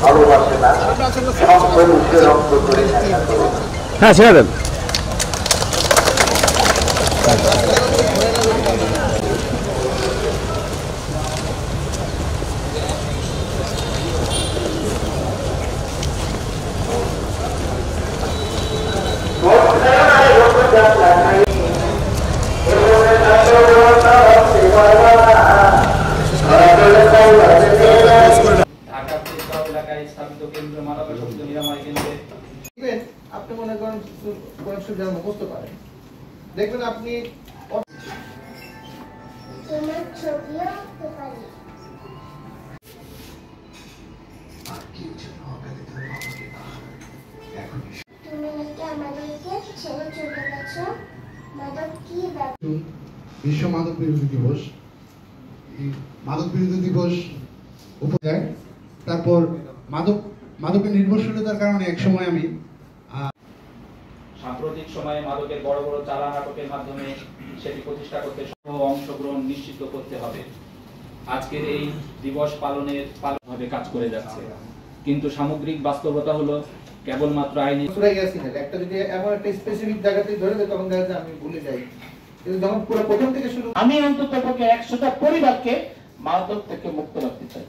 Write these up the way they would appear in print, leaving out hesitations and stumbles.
ভালোবাসে না, সম্পর্কে রক্ত করে হ্যাঁ ছেড়ে দেন। আপনি মনে করেন মুখস্থ পারেন, দেখবেন আপনি বিশ্ব মাদক বিরোধী দিবস, মাদক বিরোধী দিবস উপজেলায়, তারপর মাদকের নির্ভরশীলতার কারণে একসময় আমি সাম্প্রতিক সময়ে মাদকের বড় বড় চালা নাটকের মাধ্যমে সেটি প্রতিষ্ঠা করতে অংশগ্রহণ নিশ্চিত করতে হবে। আজকের এই দিবস পালনের ভাবে কাজ করে যাচ্ছে, কিন্তু সামগ্রিক বাস্তবতা হলো কেবলমাত্র আইনি একটা যদি এমন একটা স্পেসিফিক জায়গাতে ধরে দেয় তখন দেখা যায় আমি ভুলে যাই, কিন্তু যখন পুরো প্রথম থেকে শুরু আমি অন্তত পক্ষে 100টা পরিবারকে মাদক থেকে মুক্ত রাখতে চাই।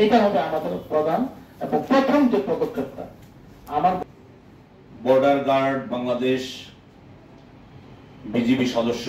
এটা হবে আমাদের প্রধান এবং প্রথম যে পদক্ষেপটা। আমার বর্ডার গার্ড বাংলাদেশ, বিজিবি সদস্য